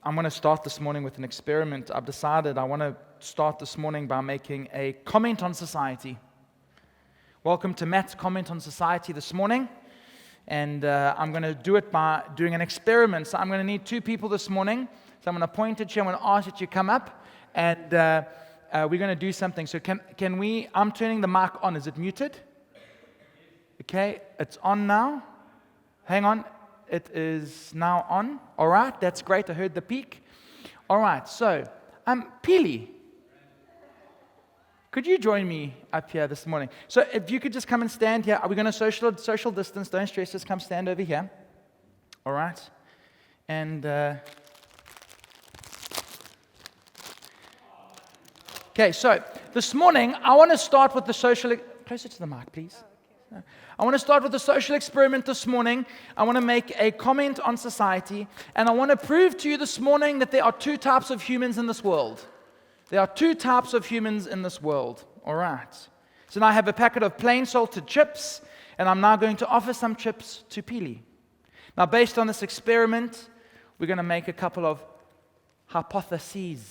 I'm going to start this morning with an experiment. I've decided I want to start this morning by making a comment on society. Welcome to Matt's comment on society this morning. And I'm going to do it by doing an experiment. So I'm going to need two people this morning. So I'm going to point at you. I'm going to ask that you come up. And we're going to do something. So can we, I'm turning the mic on. Is it muted? Okay, it's on now. Hang on. It is now on. All right, that's great. I heard the peak. All right, so, Pili, could you join me up here this morning? So if you could just come and stand here. Are we going to social distance? Don't stress. Just come stand over here. All right. And, okay, so this morning, I want to start with the social, closer to the mic, please. I want to start with a social experiment this morning. I want to make a comment on society, and I want to prove to you this morning that there are two types of humans in this world. There are two types of humans in this world. All right. So now I have a packet of plain salted chips, and I'm now going to offer some chips to Pili. Now, based on this experiment, we're going to make a couple of hypotheses.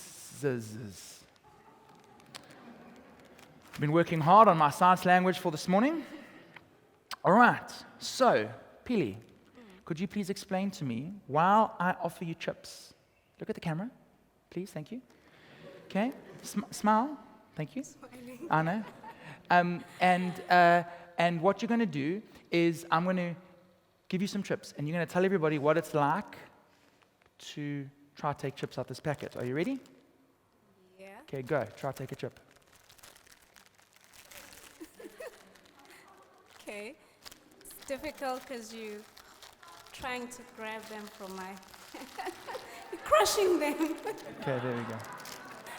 I've been working hard on my science language for this morning. All right, so, Pili, could you please explain to me while I offer you chips? Look at the camera, please, thank you. Okay, smile, thank you. Smiling. I know. And what you're going to do is I'm going to give you some chips, and you're going to tell everybody what it's like to try to take chips out this packet. Are you ready? Yeah. Okay, go, try to take a chip. Okay. It's difficult because you're trying to grab them from my... You're crushing them. Okay, there we go.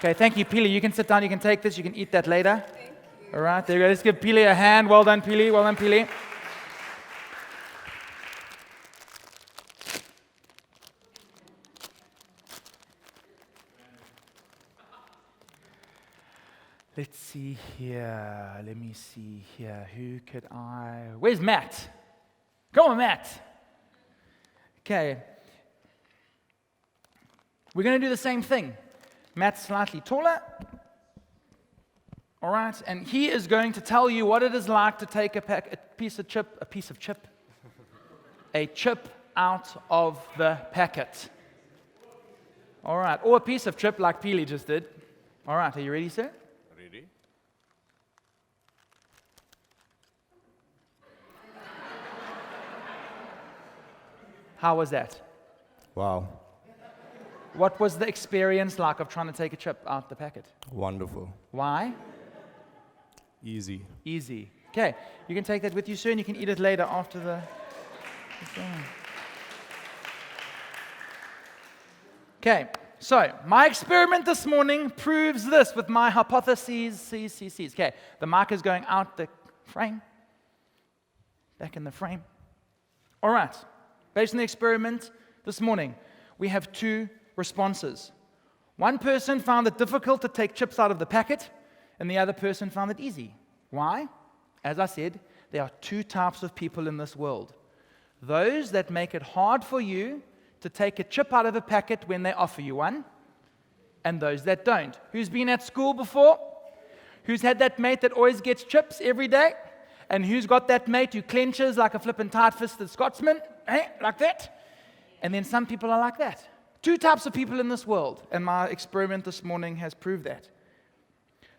Okay, thank you, Pili. You can sit down, you can take this, you can eat that later. Thank you. All right, there you go. Let's give Pili a hand. Well done, Pili. Well done, Pili. Let's see here. Let me see here. Who could I... Where's Matt? Come on, Matt. Okay. We're going to do the same thing. Matt's slightly taller. All right. And he is going to tell you what it is like to take a chip out of the packet. All right. Or a piece of chip like Pili just did. All right. Are you ready, sir? Ready? How was that? Wow. What was the experience like of trying to take a chip out the packet? Wonderful. Why? Easy. Easy. Okay, you can take that with you, sir, and you can eat it later after the thing. Okay, so my experiment this morning proves this with my hypotheses. Okay, the mic is going out the frame. Back in the frame. All right, based on the experiment this morning, we have two responses. One person found it difficult to take chips out of the packet, and the other person found it easy. Why? As I said, there are two types of people in this world. Those that make it hard for you to take a chip out of a packet when they offer you one, and those that don't. Who's been at school before? Who's had that mate that always gets chips every day? And who's got that mate who clenches like a flippin' tight-fisted Scotsman? Like that? And then some people are like that. Two types of people in this world, and my experiment this morning has proved that.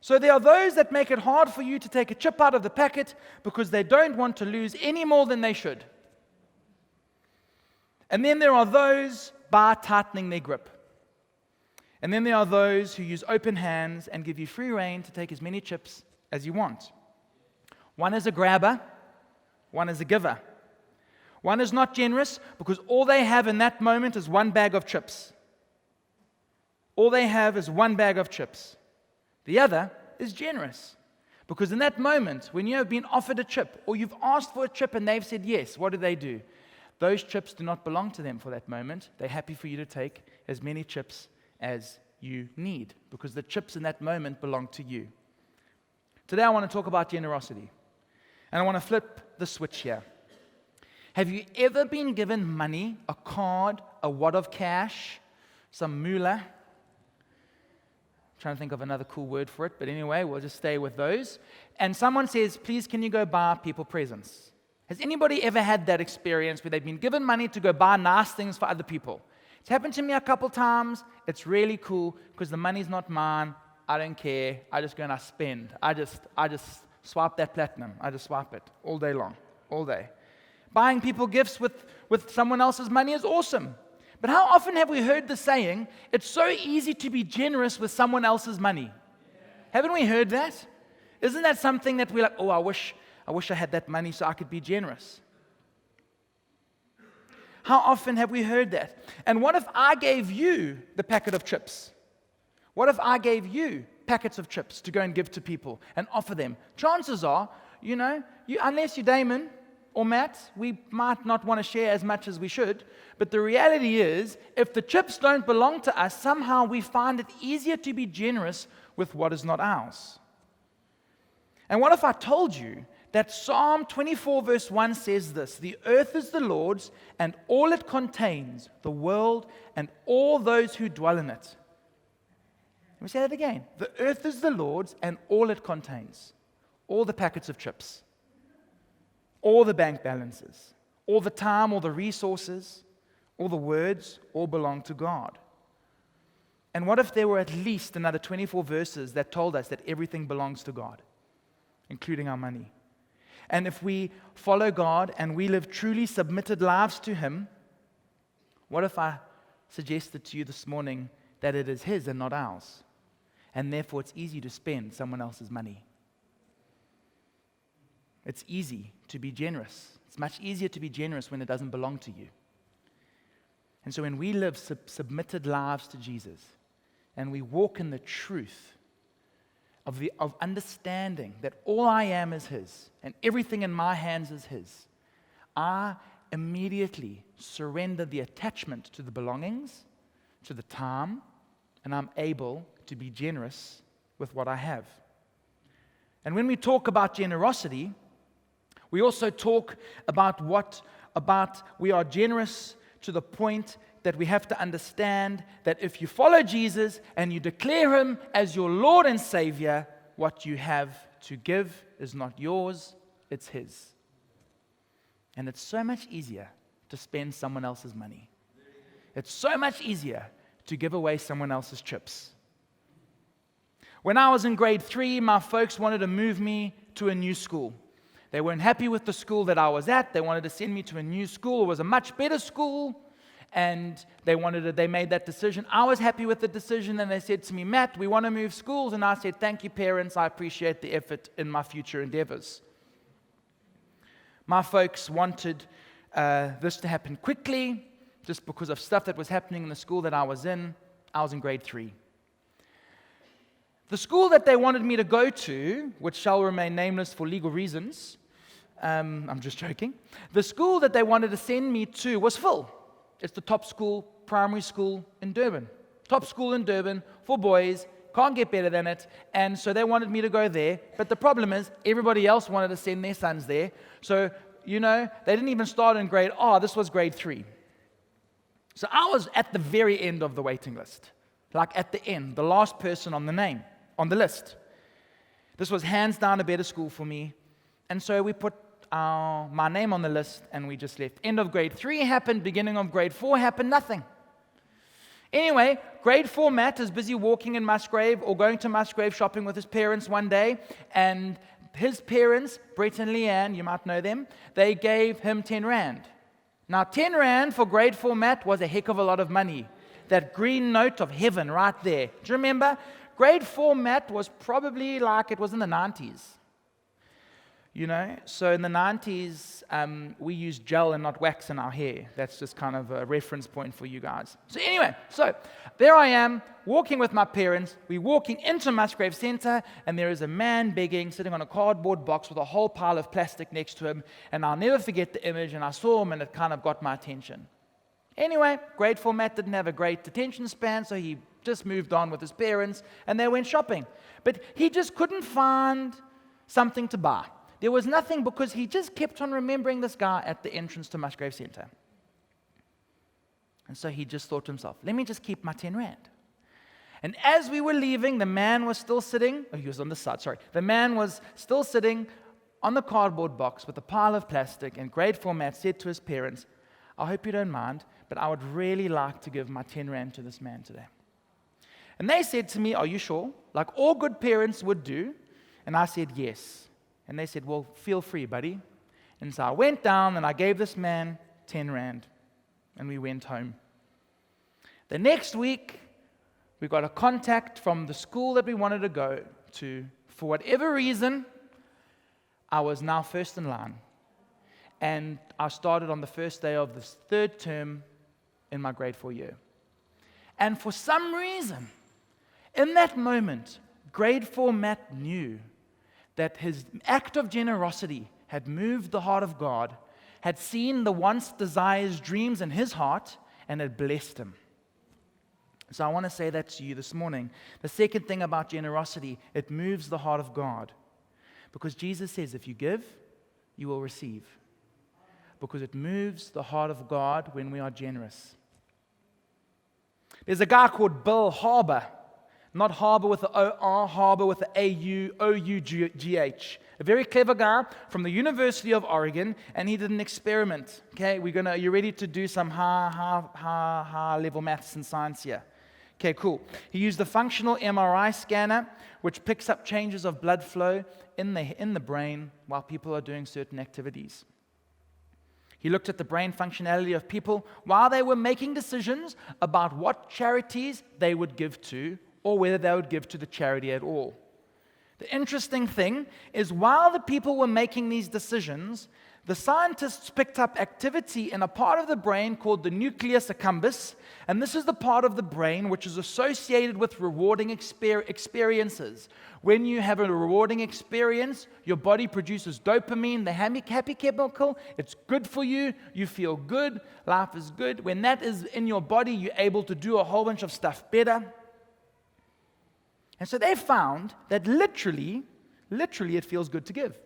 So there are those that make it hard for you to take a chip out of the packet because they don't want to lose any more than they should. And then there are those by tightening their grip. And then there are those who use open hands and give you free rein to take as many chips as you want. One is a grabber, one is a giver. One is not generous because all they have in that moment is one bag of chips. All they have is one bag of chips. The other is generous because in that moment, when you have been offered a chip or you've asked for a chip and they've said yes, what do? Those chips do not belong to them for that moment. They're happy for you to take as many chips as you need because the chips in that moment belong to you. Today I want to talk about generosity. And I want to flip the switch here. Have you ever been given money, a card, a wad of cash some moolah. Trying to think of another cool word for it, but anyway, we'll just stay with those. And someone says, please, can you go buy people presents? Has anybody ever had that experience where they've been given money to go buy nice things for other people? It's happened to me a couple times. It's really cool because the money's not mine. I don't care. I just go and I spend. I just swipe that platinum. I just swipe it all day long, all day. Buying people gifts with someone else's money is awesome. But how often have we heard the saying, it's so easy to be generous with someone else's money? Haven't we heard that? Isn't that something that we're like, oh, I wish I had that money so I could be generous? How often have we heard that? And what if I gave you the packet of chips? What if I gave you packets of chips to go and give to people and offer them? Chances are, unless you're Damon or Matt, we might not want to share as much as we should. But the reality is, if the chips don't belong to us, somehow we find it easier to be generous with what is not ours. And what if I told you that Psalm 24 verse 1 says this, the earth is the Lord's and all it contains, the world and all those who dwell in it. Let me say that again. The earth is the Lord's and all it contains. All the packets of chips. All the bank balances. All the time, all the resources, all the words, all belong to God. And what if there were at least another 24 verses that told us that everything belongs to God, including our money? And if we follow God and we live truly submitted lives to Him, what if I suggested to you this morning that it is His and not ours? And therefore it's easy to spend someone else's money. It's easy to be generous. It's much easier to be generous when it doesn't belong to you. And so when we live submitted lives to Jesus and we walk in the truth of understanding that all I am is His and everything in my hands is His, I immediately surrender the attachment to the belongings, to the time, and I'm able to be generous with what I have. And when we talk about generosity, we also talk about we are generous to the point that we have to understand that if you follow Jesus and you declare Him as your Lord and Savior, what you have to give is not yours, it's His. And it's so much easier to spend someone else's money. It's so much easier to give away someone else's chips. When I was in grade 3, my folks wanted to move me to a new school. They weren't happy with the school that I was at. They wanted to send me to a new school. It was a much better school, and they made that decision. I was happy with the decision, and they said to me, Matt, we want to move schools. And I said, thank you, parents. I appreciate the effort in my future endeavors. My folks wanted this to happen quickly, just because of stuff that was happening in the school that I was in. I was in grade 3. The school that they wanted me to go to, which shall remain nameless for legal reasons, I'm just joking. The school that they wanted to send me to was full. It's the top school, primary school in Durban. Top school in Durban for boys, can't get better than it. And so they wanted me to go there. But the problem is, everybody else wanted to send their sons there. So, they didn't even start in grade, this was grade 3. So I was at the very end of the waiting list. Like at the end, the last person on the list. This was hands down a better school for me. And so we put my name on the list and we just left. End of grade 3 happened, beginning of grade 4 happened, nothing. Anyway, grade 4 Matt is busy walking in Musgrave or going to Musgrave shopping with his parents one day, and his parents, Brett and Leanne, you might know them, they gave him 10 rand. Now 10 rand for grade 4 Matt was a heck of a lot of money. That green note of heaven right there. Do you remember? Grade 4 Matt was probably like it was in the 90s. So in the 90s, we used gel and not wax in our hair. That's just kind of a reference point for you guys. So anyway, there I am, walking with my parents. We're walking into Musgrave Centre, and there is a man begging, sitting on a cardboard box with a whole pile of plastic next to him. And I'll never forget the image, and I saw him, and it kind of got my attention. Anyway, grade 4 Matt didn't have a great attention span, so he just moved on with his parents, and they went shopping. But he just couldn't find something to buy. There was nothing, because he just kept on remembering this guy at the entrance to Musgrave Centre. And so he just thought to himself, let me just keep my 10 rand. And as we were leaving, the man was still sitting, he was on the side, sorry. The man was still sitting on the cardboard box with a pile of plastic and grade format, said to his parents, I hope you don't mind, but I would really like to give my 10 rand to this man today. And they said to me, are you sure? Like all good parents would do. And I said, yes. And they said, well, feel free, buddy. And so I went down and I gave this man 10 rand. And we went home. The next week, we got a contact from the school that we wanted to go to. For whatever reason, I was now first in line. And I started on the first day of this third term in my grade 4 year. And for some reason, in that moment, grade 4 Matt knew that his act of generosity had moved the heart of God, had seen the once desires, dreams in his heart, and had blessed him. So I want to say that to you this morning. The second thing about generosity, it moves the heart of God. Because Jesus says, if you give, you will receive. Because it moves the heart of God when we are generous. There's a guy called Bill Harbour. Not Harbour with the O-R, Harbour with the A-U-O-U-G-H. A very clever guy from the University of Oregon, and he did an experiment. Okay, you ready to do some high level maths and science here? Okay, cool. He used the functional MRI scanner, which picks up changes of blood flow in the brain while people are doing certain activities. He looked at the brain functionality of people while they were making decisions about what charities they would give to or whether they would give to the charity at all. The interesting thing is while the people were making these decisions, the scientists picked up activity in a part of the brain called the nucleus accumbens, and this is the part of the brain which is associated with rewarding experiences. When you have a rewarding experience, your body produces dopamine, the happy chemical. It's good for you. You feel good. Life is good. When that is in your body, you're able to do a whole bunch of stuff better. And so they found that literally it feels good to give.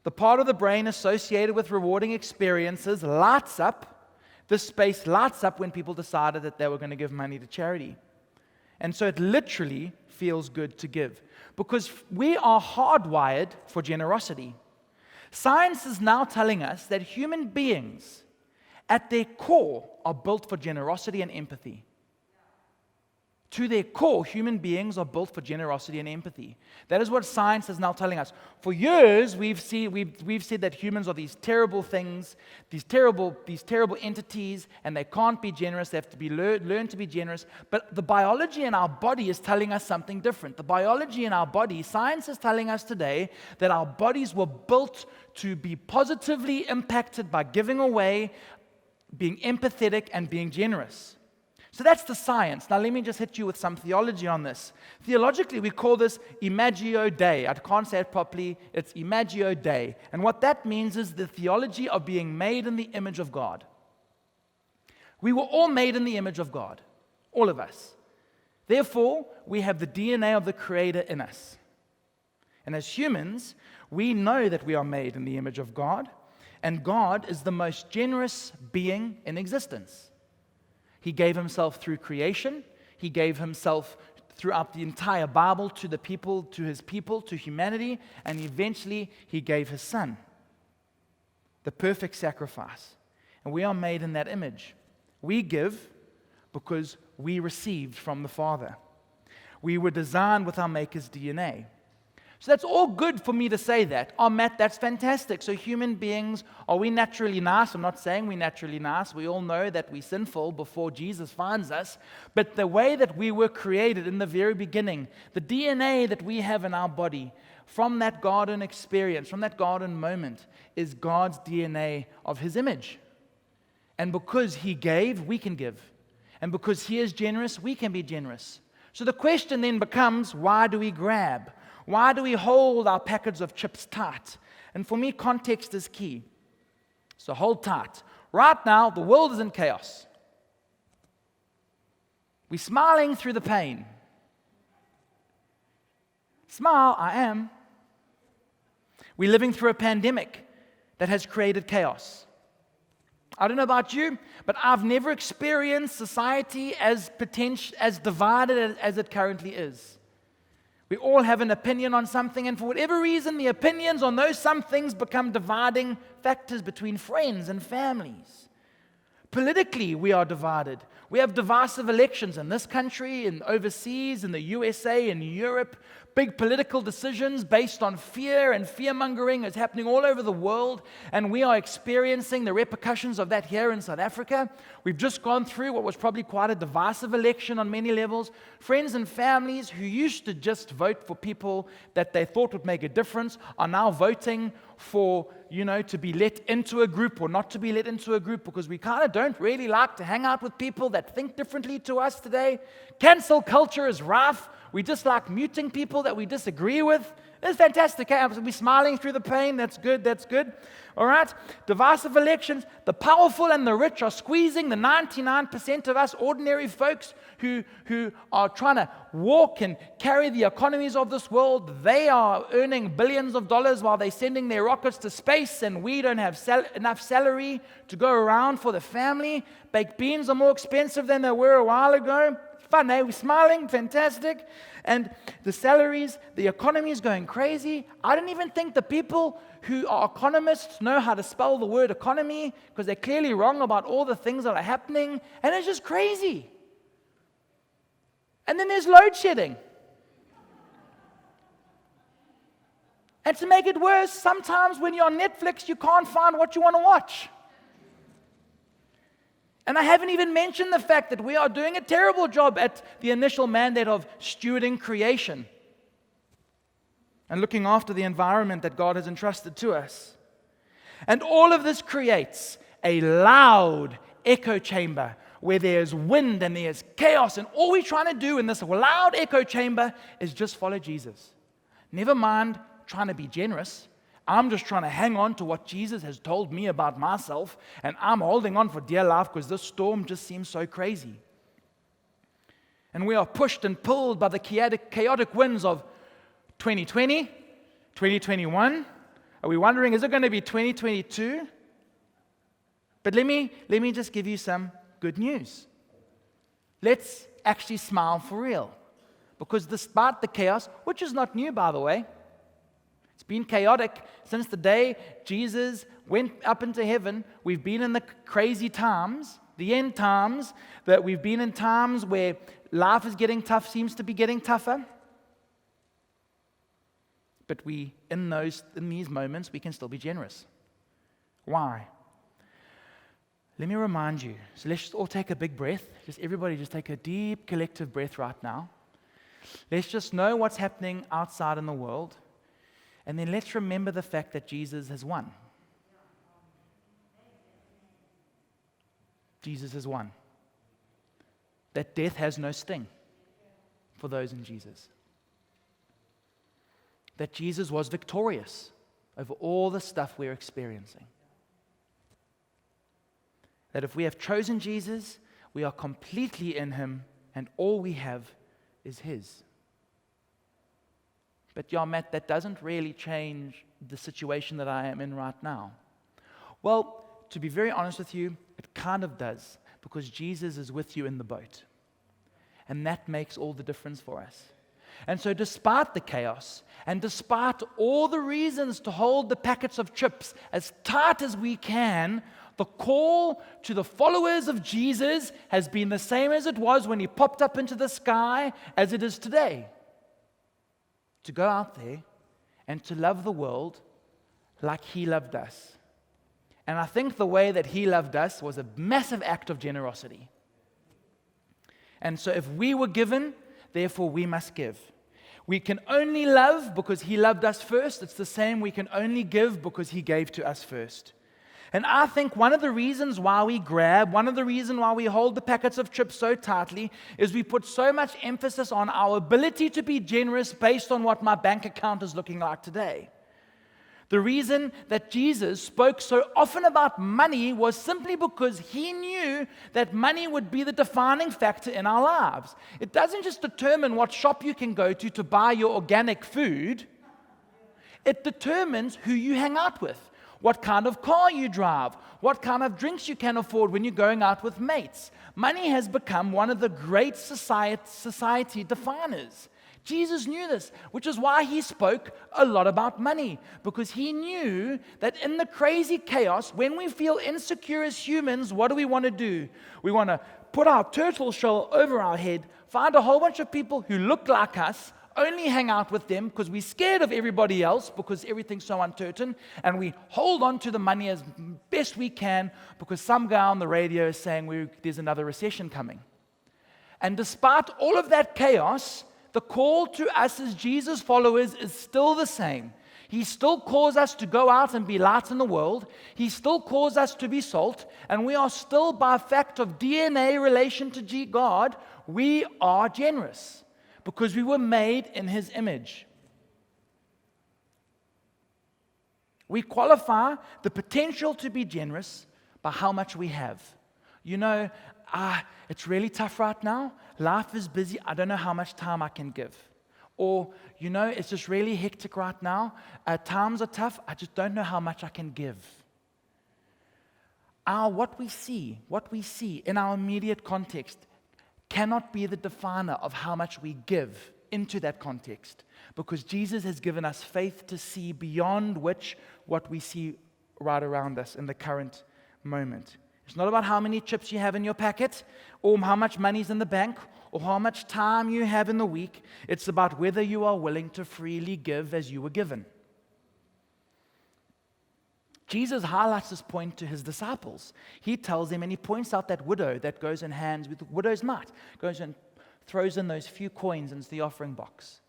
The part of the brain associated with rewarding experiences lights up. This space lights up when people decided that they were going to give money to charity. And so it literally feels good to give. Because we are hardwired for generosity. Science is now telling us that human beings, at their core, are built for generosity and empathy. To their core, human beings are built for generosity and empathy. That is what science is now telling us. For years, we've said that humans are these terrible things, these terrible entities, and they can't be generous. They have to be learn to be generous. But the biology in our body is telling us something different. The biology in our body, science is telling us today that our bodies were built to be positively impacted by giving away, being empathetic, and being generous. So that's the science. Now let me just hit you with some theology on this. Theologically, we call this Imagio Dei. I can't say it properly. It's Imagio Dei. And what that means is the theology of being made in the image of God. We were all made in the image of God. All of us. Therefore, we have the DNA of the Creator in us. And as humans, we know that we are made in the image of God. And God is the most generous being in existence. He gave himself through creation. He gave himself throughout the entire Bible to the people, to his people, to humanity, and eventually he gave his son, the perfect sacrifice. And we are made in that image. We give because we received from the Father. We were designed with our Maker's DNA. So that's all good for me to say that. Oh, Matt, that's fantastic. So human beings, are we naturally nice? I'm not saying we're naturally nice. We all know that we're sinful before Jesus finds us. But the way that we were created in the very beginning, the DNA that we have in our body from that garden experience, from that garden moment, is God's DNA of his image. And because he gave, we can give. And because he is generous, we can be generous. So the question then becomes, why do we grab? Why do we hold our packets of chips tight? And for me, context is key. So hold tight. Right now, the world is in chaos. We're smiling through the pain. Smile, I am. We're living through a pandemic that has created chaos. I don't know about you, but I've never experienced society as divided as it currently is. We all have an opinion on something, and for whatever reason, the opinions on those some things become dividing factors between friends and families. Politically, we are divided. We have divisive elections in this country, and overseas, in the USA, in Europe. Big political decisions based on fear and fear-mongering is happening all over the world, and we are experiencing the repercussions of that here in South Africa. We've just gone through what was probably quite a divisive election on many levels. Friends and families who used to just vote for people that they thought would make a difference are now voting for, to be let into a group or not to be let into a group, because we kind of don't really like to hang out with people that think differently to us today. Cancel culture is rife. We just like muting people that we disagree with. It's fantastic. We're smiling through the pain. That's good. That's good. All right? Divisive elections. The powerful and the rich are squeezing the 99% of us ordinary folks who are trying to walk and carry the economies of this world. They are earning billions of dollars while they're sending their rockets to space, and we don't have enough salary to go around for the family. Baked beans are more expensive than they were a while ago. Fun, eh? We're smiling, fantastic. And the salaries, the economy is going crazy. I don't even think the people who are economists know how to spell the word economy, because they're clearly wrong about all the things that are happening. And it's just crazy. And then there's load shedding. And to make it worse, sometimes when you're on Netflix, you can't find what you want to watch. And I haven't even mentioned the fact that we are doing a terrible job at the initial mandate of stewarding creation and looking after the environment that God has entrusted to us. And all of this creates a loud echo chamber where there's wind and there's chaos, and all we're trying to do in this loud echo chamber is just follow Jesus. Never mind trying to be generous. I'm just trying to hang on to what Jesus has told me about myself, and I'm holding on for dear life because this storm just seems so crazy. And we are pushed and pulled by the chaotic winds of 2020, 2021. Are we wondering, is it going to be 2022? But let me just give you some good news. Let's actually smile for real. Because despite the chaos, which is not new, by the way, it's been chaotic since the day Jesus went up into heaven. We've been in the crazy times, the end times, that we've been in times where life is getting tough, seems to be getting tougher. But in these moments, we can still be generous. Why? Let me remind you. So let's just all take a big breath. Everybody just take a deep collective breath right now. Let's just know what's happening outside in the world. And then let's remember the fact that Jesus has won. Jesus has won. That death has no sting for those in Jesus. That Jesus was victorious over all the stuff we're experiencing. That if we have chosen Jesus, we are completely in Him, and all we have is His. But yeah, Matt, that doesn't really change the situation that I am in right now. Well, to be very honest with you, it kind of does, because Jesus is with you in the boat. And that makes all the difference for us. And so despite the chaos, and despite all the reasons to hold the packets of chips as tight as we can, the call to the followers of Jesus has been the same as it was when He popped up into the sky as it is today. To go out there and to love the world like He loved us. And I think the way that He loved us was a massive act of generosity. And so if we were given, therefore we must give. We can only love because He loved us first. It's the same, we can only give because He gave to us first. And I think one of the reasons why we grab, one of the reasons why we hold the packets of chips so tightly is we put so much emphasis on our ability to be generous based on what my bank account is looking like today. The reason that Jesus spoke so often about money was simply because He knew that money would be the defining factor in our lives. It doesn't just determine what shop you can go to buy your organic food. It determines who you hang out with, what kind of car you drive, what kind of drinks you can afford when you're going out with mates. Money has become one of the great society definers. Jesus knew this, which is why he spoke a lot about money, because he knew that in the crazy chaos, when we feel insecure as humans, what do we want to do? We want to put our turtle shell over our head, find a whole bunch of people who look like us, only hang out with them because we're scared of everybody else because everything's so uncertain, and we hold on to the money as best we can because some guy on the radio is saying there's another recession coming. And despite all of that chaos, the call to us as Jesus followers is still the same. He still calls us to go out and be light in the world. He still calls us to be salt. And we are still, by fact of DNA relation to God, we are generous because we were made in His image. We qualify the potential to be generous by how much we have. You know, it's really tough right now. Life is busy. I don't know how much time I can give. Or, you know, it's just really hectic right now. Times are tough. I just don't know how much I can give. What we see in our immediate context cannot be the definer of how much we give into that context, because Jesus has given us faith to see beyond what we see right around us in the current moment. It's not about how many chips you have in your packet, or how much money's in the bank, or how much time you have in the week. It's about whether you are willing to freely give as you were given. Jesus highlights this point to his disciples. He tells them, and he points out that widow that goes in hands with widow's mite, goes and throws in those few coins into the offering box.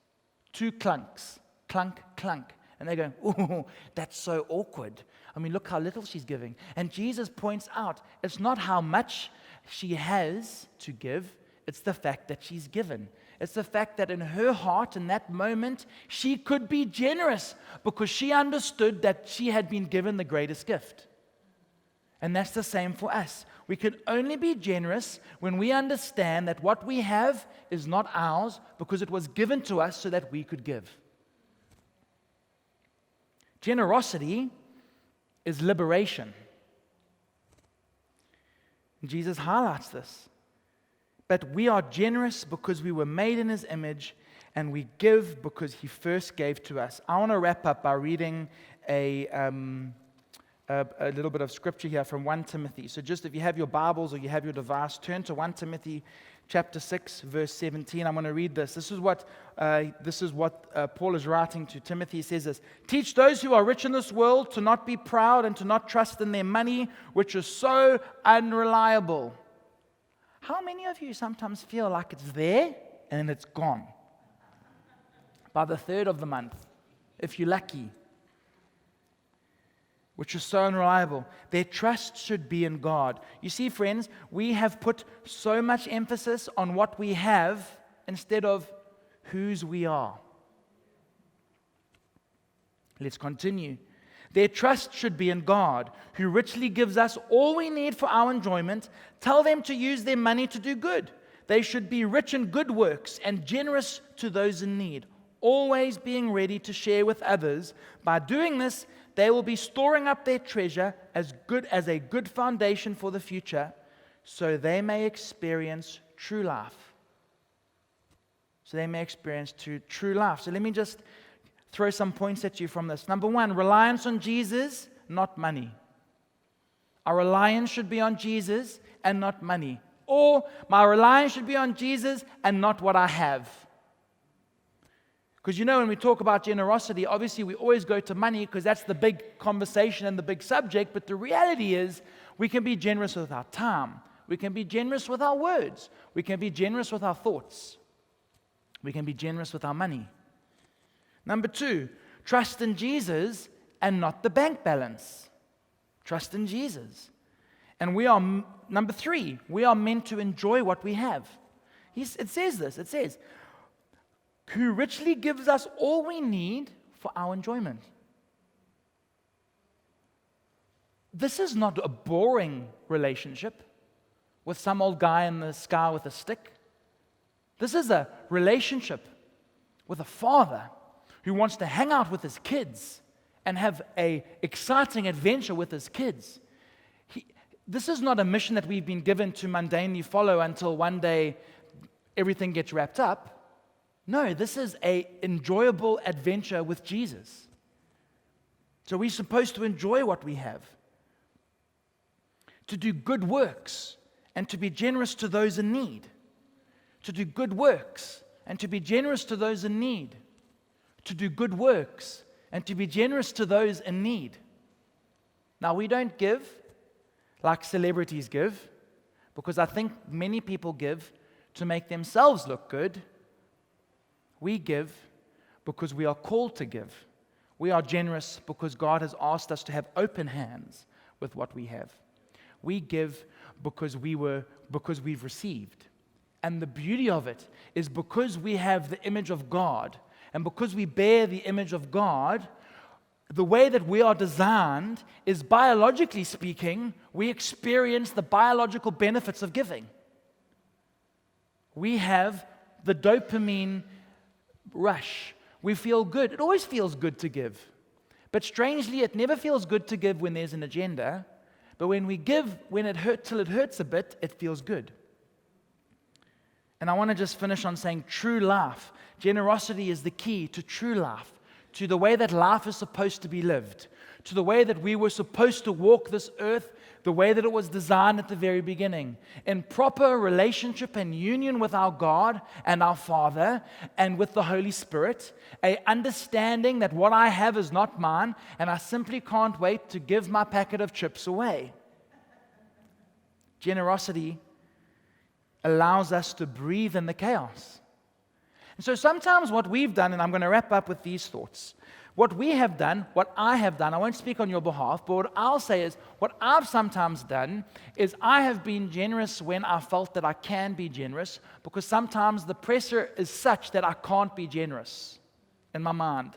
2 clunks, clunk, clunk. And they go, "Ooh, that's so awkward. I mean, look how little she's giving." And Jesus points out, it's not how much she has to give, it's the fact that she's given. It's the fact that in her heart, in that moment, she could be generous because she understood that she had been given the greatest gift. And that's the same for us. We can only be generous when we understand that what we have is not ours because it was given to us so that we could give. Generosity is liberation. Jesus highlights this. But we are generous because we were made in His image, and we give because He first gave to us. I want to wrap up by reading a little bit of scripture here from 1 Timothy. So just if you have your Bibles or you have your device, turn to 1 Timothy chapter 6, verse 17. I'm going to read this. This is what Paul is writing to Timothy. He says this: "Teach those who are rich in this world to not be proud and to not trust in their money, which is so unreliable." How many of you sometimes feel like it's there and it's gone by the 3rd of the month, if you're lucky? Which is so unreliable. Their trust should be in God. You see, friends, we have put so much emphasis on what we have instead of whose we are. Let's continue. Their trust should be in God, who richly gives us all we need for our enjoyment. Tell them to use their money to do good. They should be rich in good works and generous to those in need, always being ready to share with others. By doing this, they will be storing up their treasure as a good foundation for the future, so they may experience true life. So let me just throw some points at you from this. Number 1, reliance on Jesus, not money. Our reliance should be on Jesus and not money. Or my reliance should be on Jesus and not what I have. Because you know, when we talk about generosity, obviously we always go to money because that's the big conversation and the big subject. But the reality is we can be generous with our time. We can be generous with our words. We can be generous with our thoughts. We can be generous with our money. Number 2, trust in Jesus and not the bank balance. Trust in Jesus. And number 3, we are meant to enjoy what we have. It says, who richly gives us all we need for our enjoyment. This is not a boring relationship with some old guy in the sky with a stick. This is a relationship with a father who wants to hang out with his kids and have an exciting adventure with his kids. This is not a mission that we've been given to mundanely follow until one day everything gets wrapped up. No, this is an enjoyable adventure with Jesus. So we're supposed to enjoy what we have, to do good works and to be generous to those in need, to do good works and to be generous to those in need, to do good works and to be generous to those in need. Now, we don't give like celebrities give, because I think many people give to make themselves look good. We give because we are called to give. We are generous because God has asked us to have open hands with what we have. We give because we've received. And the beauty of it is because we have the image of God, and because we bear the image of God, the way that we are designed is, biologically speaking, we experience the biological benefits of giving. We have the dopamine rush. We feel good. It always feels good to give. But strangely, it never feels good to give when there's an agenda. But when we give, when it hurts till it hurts a bit, it feels good. And I want to just finish on saying true life. Generosity is the key to true life, to the way that life is supposed to be lived, to the way that we were supposed to walk this earth, the way that it was designed at the very beginning, in proper relationship and union with our God and our Father and with the Holy Spirit, a understanding that what I have is not mine, and I simply can't wait to give my packet of chips away. Generosity allows us to breathe in the chaos. And so sometimes what we've done, and I'm going to wrap up with these thoughts, what we have done, what I have done, I won't speak on your behalf, but what I'll say is, what I've sometimes done is I have been generous when I felt that I can be generous, because sometimes the pressure is such that I can't be generous in my mind.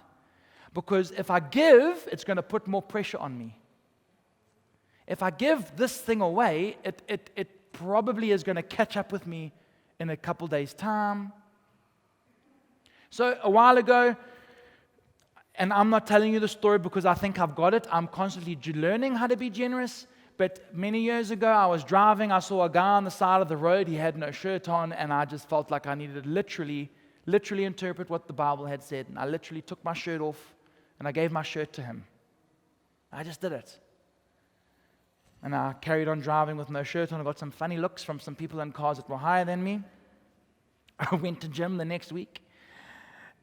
Because if I give, it's going to put more pressure on me. If I give this thing away, it probably is going to catch up with me in a couple days' time. So a while ago, and I'm not telling you the story because I think I've got it. I'm constantly learning how to be generous. But many years ago, I was driving. I saw a guy on the side of the road. He had no shirt on, and I just felt like I needed to literally interpret what the Bible had said. And I literally took my shirt off, and I gave my shirt to him. I just did it. And I carried on driving with no shirt on. I got some funny looks from some people in cars that were higher than me. I went to gym the next week.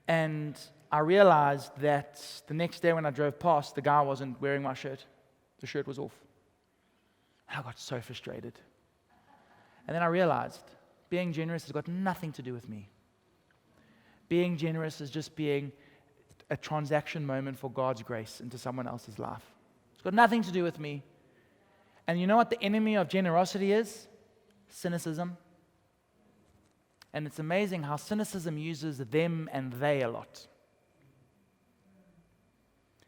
And I realized that the next day when I drove past, the guy wasn't wearing my shirt. The shirt was off. I got so frustrated. And then I realized being generous has got nothing to do with me. Being generous is just being a transaction moment for God's grace into someone else's life. It's got nothing to do with me. And you know what the enemy of generosity is? Cynicism. And it's amazing how cynicism uses them and they a lot.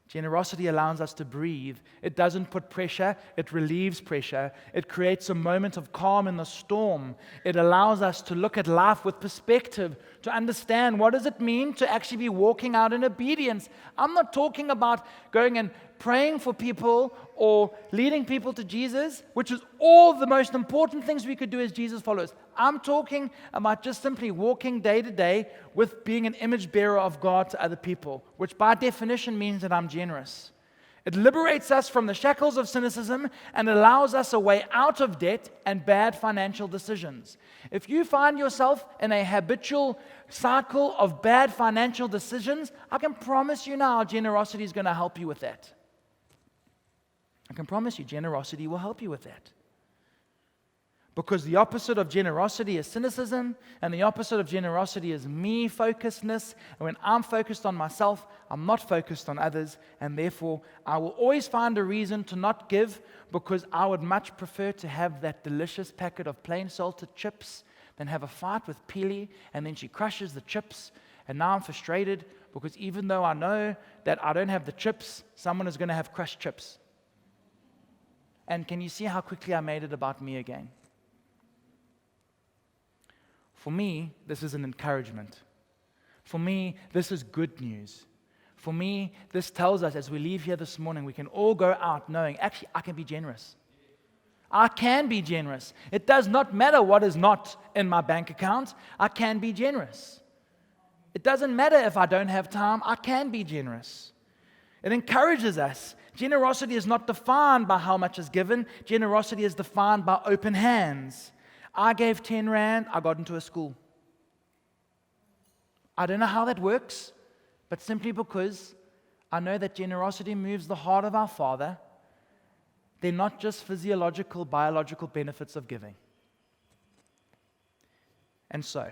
Generosity allows us to breathe. It doesn't put pressure, it relieves pressure. It creates a moment of calm in the storm. It allows us to look at life with perspective, to understand what does it mean to actually be walking out in obedience. I'm not talking about going and praying for people or leading people to Jesus, which is all the most important things we could do as Jesus followers. I'm talking about just simply walking day to day with being an image bearer of God to other people, which by definition means that I'm generous. It liberates us from the shackles of cynicism and allows us a way out of debt and bad financial decisions. If you find yourself in a habitual cycle of bad financial decisions, I can promise you now generosity is going to help you with that. I can promise you generosity will help you with that. Because the opposite of generosity is cynicism, and the opposite of generosity is me-focusedness. And when I'm focused on myself, I'm not focused on others, and therefore I will always find a reason to not give, because I would much prefer to have that delicious packet of plain salted chips than have a fight with Pili, and then she crushes the chips, and now I'm frustrated because even though I know that I don't have the chips, someone is going to have crushed chips. And can you see how quickly I made it about me again? For me, this is an encouragement. For me, this is good news. For me, this tells us as we leave here this morning, we can all go out knowing, actually, I can be generous. I can be generous. It does not matter what is not in my bank account. I can be generous. It doesn't matter if I don't have time. I can be generous. It encourages us. Generosity is not defined by how much is given. Generosity is defined by open hands. I gave 10 rand. I got into a school. I don't know how that works, but simply because I know that generosity moves the heart of our Father. They're not just physiological, biological benefits of giving. And so,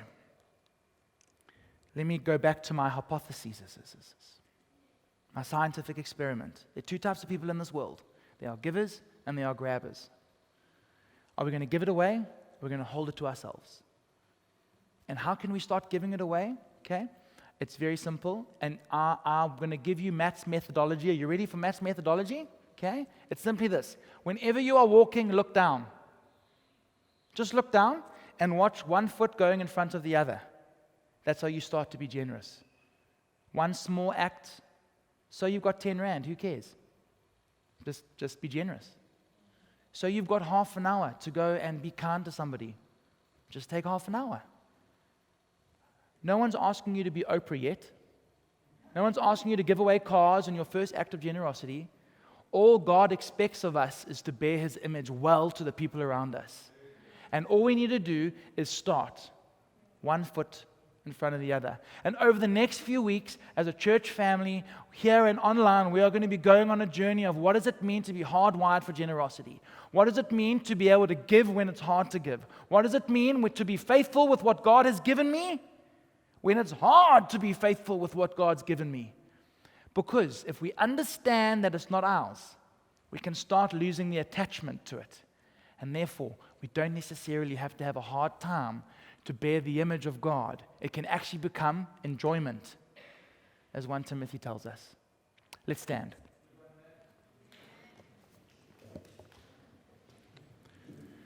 let me go back to my hypotheses, my scientific experiment. There are two types of people in this world. There are givers and there are grabbers. Are we going to give it away? Or we're going to hold it to ourselves. And how can we start giving it away? Okay, it's very simple. And I'm going to give you Matt's methodology. Are you ready for Matt's methodology? Okay, it's simply this. Whenever you are walking, look down. Just look down and watch one foot going in front of the other. That's how you start to be generous. One small act. So you've got 10 rand, who cares? Just be generous. So you've got half an hour to go and be kind to somebody. Just take half an hour. No one's asking you to be Oprah yet. No one's asking you to give away cars in your first act of generosity. All God expects of us is to bear His image well to the people around us. And all we need to do is start one foot in front of the other. And over the next few weeks, as a church family, here and online, we are going to be going on a journey of what does it mean to be hardwired for generosity? What does it mean to be able to give when it's hard to give? What does it mean to be faithful with what God has given me when it's hard to be faithful with what God's given me? Because if we understand that it's not ours, we can start losing the attachment to it. And therefore, we don't necessarily have to have a hard time to bear the image of God. It can actually become enjoyment, as 1 Timothy tells us. Let's stand.